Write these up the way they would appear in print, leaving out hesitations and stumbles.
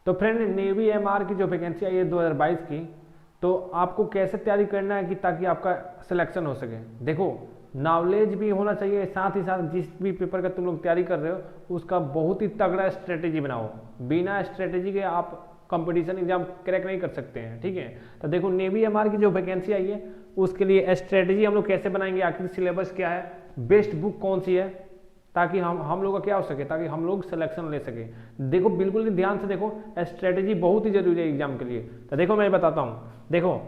तो friend navy MR की जो वैकेंसी आई है 2022 की, तो आपको कैसे तैयारी करना है कि ताकि आपका सिलेक्शन हो सके। देखो नॉलेज भी होना चाहिए, साथ ही साथ जिस भी पेपर का तुम लोग तैयारी कर रहे हो उसका बहुत ही तगड़ा स्ट्रेटेजी बनाओ। बिना स्ट्रेटेजी के आप कंपटीशन एग्जाम क्रैक नहीं कर सकते हैं, ठीक है। तो देखो नेवी एमआर की जो वैकेंसी आई है उसके लिए स्ट्रेटेजी हम लोग कैसे बनाएंगे, आखिर सिलेबस क्या है, बेस्ट बुक कौन सी है, ताकि हम लोग का क्या हो सके, ताकि हम लोग सिलेक्शन ले सके। देखो बिल्कुल ध्यान से देखो, स्ट्रेटेजी बहुत ही जरूरी है एग्जाम के लिए। तो देखो मैं बताता हूँ। देखो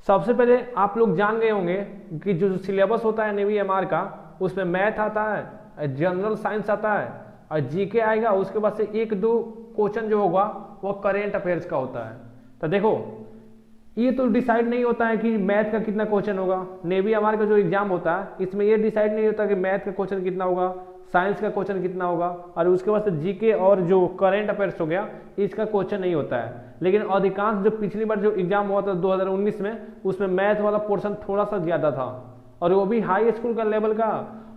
सबसे पहले आप लोग जान गए होंगे कि जो सिलेबस होता है नेवी एमआर का, उसमें मैथ आता है, जनरल साइंस आता है और जीके आएगा। उसके बाद से एक दो क्वेश्चन जो होगा वो करेंट अफेयर्स का होता है। तो देखो ये तो डिसाइड नहीं होता है कि मैथ का कितना क्वेश्चन होगा। नेवी एमआर का जो एग्जाम होता है इसमें ये डिसाइड नहीं होता कि मैथ का क्वेश्चन कितना होगा, साइंस का क्वेश्चन कितना होगा, और उसके बाद से जीके और जो करंट अफेयर्स हो गया इसका क्वेश्चन नहीं होता है। लेकिन अधिकांश जो पिछली बार जो एग्जाम हुआ था 2019 में, उसमें मैथ वाला पोर्शन थोड़ा सा ज्यादा था, और वो भी हाई स्कूल का लेवल का,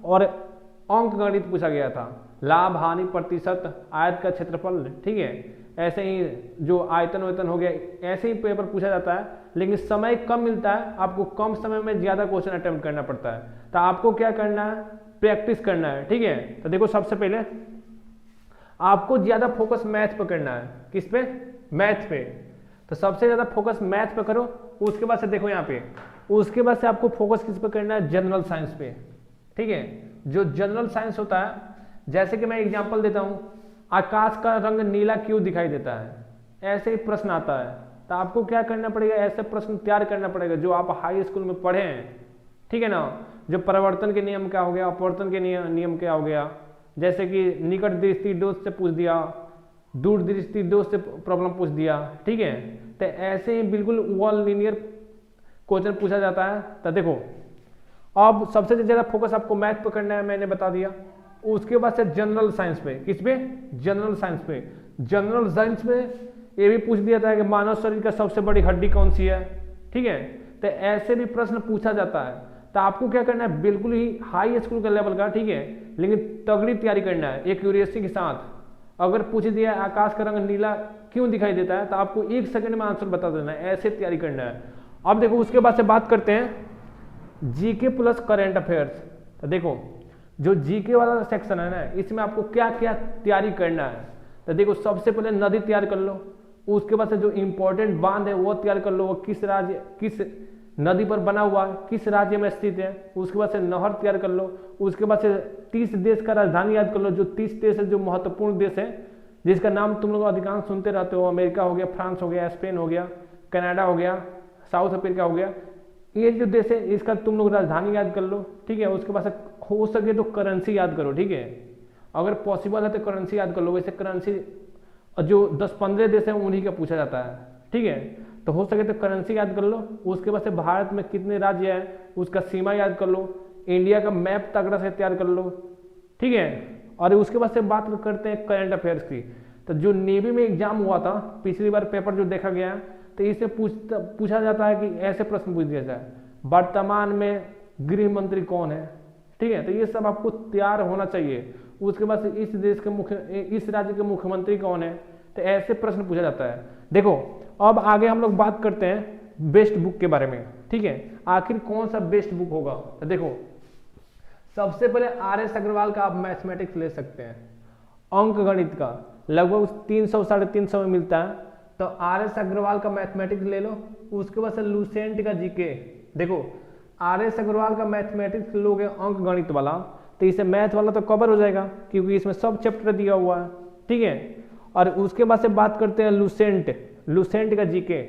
और अंक गणित पूछा गया था, लाभ हानि प्रतिशत, आयत का क्षेत्रफल, ठीक है। ऐसे ही जो आयतन वेतन हो गया, ऐसे ही पेपर पूछा जाता है। लेकिन समय कम मिलता है, आपको कम समय में ज्यादा क्वेश्चन अटेम्प्ट करना पड़ता है। तो आपको क्या करना है, प्रैक्टिस करना है, ठीक है। तो देखो सबसे पहले आपको ज्यादा फोकस मैथ पे करना है। किस पे, मैथ पे। तो सबसे ज्यादा फोकस मैथ पे करो। उसके बाद से देखो यहाँ पे, उसके बाद से आपको फोकस किस पे करना है, जनरल साइंस पे, ठीक है। जो जनरल साइंस होता है, जैसे कि मैं एग्जांपल देता हूं, आकाश का रंग नीला क्यों दिखाई देता है, ऐसे ही प्रश्न आता है। तो आपको क्या करना पड़ेगा, ऐसे प्रश्न तैयार करना पड़ेगा जो आप हाई स्कूल में पढ़े हैं, ठीक है ना। जो परिवर्तन के नियम क्या हो गया, अपवर्तन के नियम क्या हो गया, जैसे कि निकट दृष्टि दोष से पूछ दिया, दूर दृष्टि दोष से प्रॉब्लम पूछ दिया, ठीक है। तो ऐसे ही बिल्कुल वॉल लीनियर क्वेश्चन पूछा जाता है। तो देखो अब सबसे ज्यादा फोकस आपको मैथ पे करना है, मैंने बता दिया। उसके बाद से जनरल साइंस पे, किस पे, जनरल साइंस पे। जनरल साइंस में ये भी पूछ दिया था कि मानव शरीर का सबसे बड़ी हड्डी कौन सी है, ठीक है। तो ऐसे भी प्रश्न पूछा जाता है। तो आपको क्या करना है, बिल्कुल ही हाई स्कूल का लेवल का, ठीक है, लेकिन तगड़ी तैयारी करना है एक्यूरेसी के साथ। अगर पूछ दिया आकाश का रंग नीला क्यों दिखाई देता है, तो आपको 1 सेकंड में आंसर बता देना है, ऐसे तैयारी करना है। अब देखो उसके बाद से बात करते हैं जीके प्लस करेंट अफेयर्स। तो देखो जो जीके वाला सेक्शन है ना, इसमें आपको क्या क्या तैयारी करना है। तो देखो सबसे पहले नदी तैयार कर लो। उसके बाद से जो इंपॉर्टेंट बांध है वो तैयार कर लो, वो किस राज्य, किस नदी पर बना हुआ है, किस राज्य में स्थित है। उसके बाद से नहर तैयार कर लो। उसके बाद से 30 देश का राजधानी याद कर लो, जो 30 देश है, जो महत्वपूर्ण देश है, जिसका नाम तुम लोग अधिकांश सुनते रहते हो। अमेरिका हो गया, फ्रांस हो गया, स्पेन हो गया, कनाडा हो गया, साउथ अफ्रीका हो गया। ये जो देश है इसका तुम लोग राजधानी याद कर लो, ठीक है। उसके बाद से हो सके तो करेंसी याद करो, ठीक है। अगर पॉसिबल है तो करेंसी याद कर लो। वैसे करेंसी जो 10-15 देश है उन्हीं का पूछा जाता है, ठीक है। तो हो सके तो करेंसी याद कर लो। उसके बाद से भारत में कितने राज्य है उसका सीमा याद कर लो। इंडिया का मैप तगड़ा से तैयार कर लो, ठीक है। और उसके बाद से बात करते हैं करंट अफेयर्स की। तो जो नेवी में एग्जाम हुआ था पिछली बार, पेपर जो देखा गया है, तो इससे पूछा जाता है कि ऐसे प्रश्न पूछ दिया जाए, वर्तमान में गृह मंत्री कौन है, ठीक है। तो ये सब आपको तैयार होना चाहिए। उसके बाद से इस देश के इस राज्य के मुख्यमंत्री कौन है, तो ऐसे प्रश्न पूछा जाता है। देखो अब आगे हम लोग बात करते हैं बेस्ट बुक के बारे में, ठीक है। आखिर कौन सा बेस्ट बुक होगा, तो देखो सबसे पहले RS अग्रवाल का आप मैथमेटिक्स ले सकते हैं। अंक गणित का लगभग 300-350 में मिलता है, तो RS अग्रवाल का मैथमेटिक्स ले लो। उसके बाद से लूसेंट का जीके। देखो RS अग्रवाल का मैथमेटिक्स लोगे अंक गणित वाला, तो इसे मैथ वाला तो कवर हो जाएगा क्योंकि इसमें सब चैप्टर दिया हुआ है, ठीक है। और उसके बाद से बात करते हैं लूसेंट का जीके।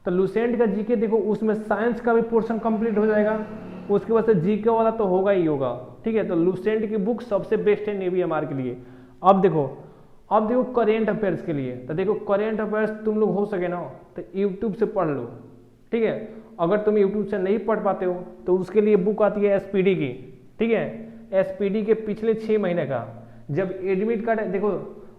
तो लूसेंट का जीके देखो उसमें साइंस का भी पोर्शन कंप्लीट हो जाएगा। उसके बाद से जीके वाला तो होगा ही होगा, ठीक है। तो लूसेंट की बुक सबसे बेस्ट है नेवी एमआर के लिए। अब देखो करेंट अफेयर्स के लिए। तो देखो करेंट अफेयर्स तुम लोग हो सके ना तो यूट्यूब से पढ़ लो, ठीक है। अगर तुम यूट्यूब से नहीं पढ़ पाते हो तो उसके लिए बुक आती है SPD की, ठीक है। SPD के पिछले 6 महीने का, जब एडमिट कार्ड, देखो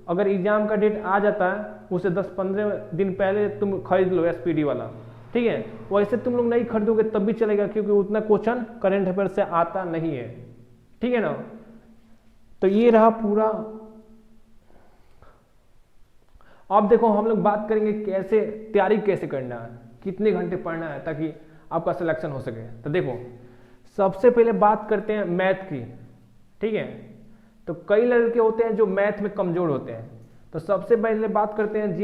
अगर एग्जाम का डेट आ जाता है उससे 10-15 दिन पहले तुम खरीद लो SPD वाला, ठीक है। वैसे तुम लोग नहीं खरीदोगे तब भी चलेगा क्योंकि उतना क्वेश्चन करेंट अफेयर से आता नहीं है, ठीक है ना। तो ये रहा पूरा। अब देखो हम लोग बात करेंगे कैसे तैयारी कैसे करना है, कितने घंटे पढ़ना है ताकि आपका सिलेक्शन हो सके। तो देखो सबसे पहले बात करते हैं मैथ की, ठीक है। तो कई लड़के होते हैं जो मैथ में कमजोर होते हैं, तो सबसे पहले बात करते हैं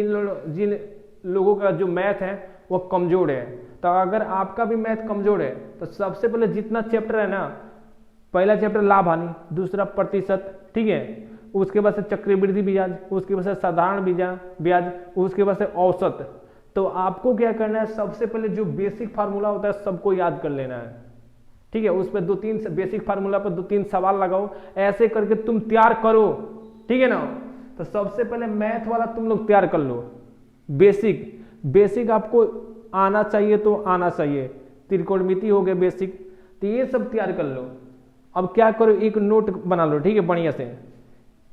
जिन लोगों का जो मैथ है वो कमजोर है। तो अगर आपका भी मैथ कमजोर है तो सबसे पहले जितना चैप्टर है ना, पहला चैप्टर लाभ हानि, दूसरा प्रतिशत, ठीक है, उसके बाद से चक्रवृद्धि ब्याज, उसके बाद से साधारण ब्याज, उसके बाद से औसत। तो आपको क्या करना है, सबसे पहले जो बेसिक फार्मूला होता है सबको याद कर लेना है, ठीक है। उस पर 2-3 बेसिक फार्मूला पर 2-3 सवाल लगाओ, ऐसे करके तुम तैयार करो, ठीक है ना। तो सबसे पहले मैथ वाला तुम लोग तैयार कर लो, बेसिक आपको आना चाहिए, तो आना चाहिए, त्रिकोणमिति हो गए बेसिक, तो ये सब तैयार कर लो। अब क्या करो, एक नोट बना लो, ठीक है, बढ़िया से,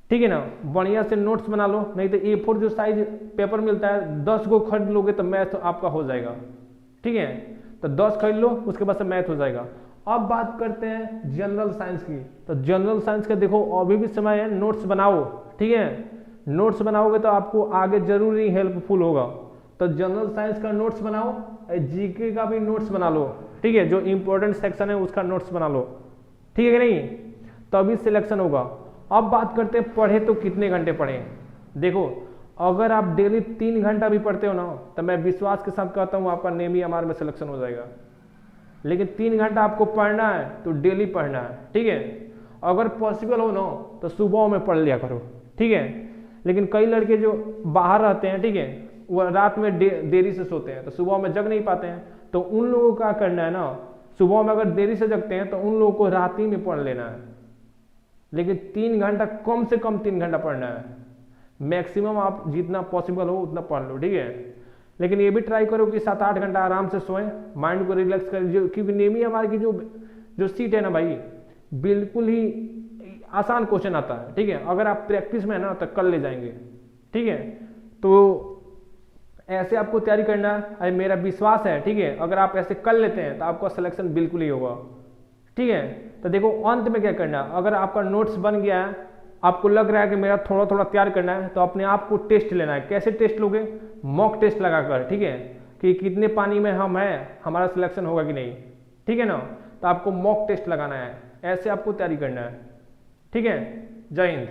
ठीक है ना, बढ़िया से नोट्स बना लो। नहीं तो A4 जो साइज पेपर मिलता है 10 को खरीद लोगे तो मैथ आपका हो जाएगा, ठीक है। तो 10 खरीद लो, उसके बाद से मैथ हो जाएगा। अब बात करते हैं जनरल साइंस की। तो जनरल साइंस का देखो अभी भी समय है, नोट्स बनाओ, ठीक है। नोट्स बनाओगे तो आपको आगे जरूर ही हेल्पफुल होगा। तो जनरल साइंस का नोट्स बनाओ, जीके का भी नोट्स बना लो, ठीक है, जो इंपॉर्टेंट सेक्शन है उसका नोट्स बना लो, ठीक है कि नहीं, तभी सिलेक्शन होगा। अब बात करते हैं पढ़े तो कितने घंटे पढ़े। देखो अगर आप डेली 3 घंटा भी पढ़ते हो ना, तो मैं विश्वास के साथ कहता हूँ आपका नेमी एमआर में सिलेक्शन हो जाएगा। लेकिन 3 घंटा आपको पढ़ना है तो डेली पढ़ना है, ठीक है। अगर पॉसिबल हो ना तो सुबह में पढ़ लिया करो, ठीक है। लेकिन कई लड़के जो बाहर रहते हैं, ठीक है, वो रात में देरी से सोते हैं, तो सुबह में जग नहीं पाते हैं। तो उन लोगों का करना है ना, सुबह में अगर देरी से जगते हैं तो उन लोगों को रात ही में पढ़ लेना है। लेकिन 3 घंटा, कम से कम 3 घंटा पढ़ना है, मैक्सिमम आप जितना पॉसिबल हो उतना पढ़ लो, ठीक है। लेकिन ये भी ट्राई करो कि 7-8 घंटा आराम से सोएं, माइंड को रिलैक्स करें, क्योंकि नेमी हमारी की जो सीट है ना भाई, बिल्कुल ही आसान क्वेश्चन आता है, ठीक है। अगर आप प्रैक्टिस में है ना तो कर ले जाएंगे, ठीक है। तो ऐसे आपको तैयारी करना है, मेरा विश्वास है, ठीक है। अगर आप ऐसे कर लेते हैं तो आपका सिलेक्शन बिल्कुल ही होगा, ठीक है। तो देखो अंत में क्या करना है, अगर आपका नोट्स बन गया है, आपको लग रहा है कि मेरा थोड़ा थोड़ा तैयार करना है, तो अपने आप को टेस्ट लेना है। कैसे टेस्ट लोगे, मॉक टेस्ट लगाकर, ठीक है, कि कितने पानी में हम हैं, हमारा सिलेक्शन होगा कि नहीं, ठीक है ना। तो आपको मॉक टेस्ट लगाना है, ऐसे आपको तैयारी करना है, ठीक है। जय हिंद।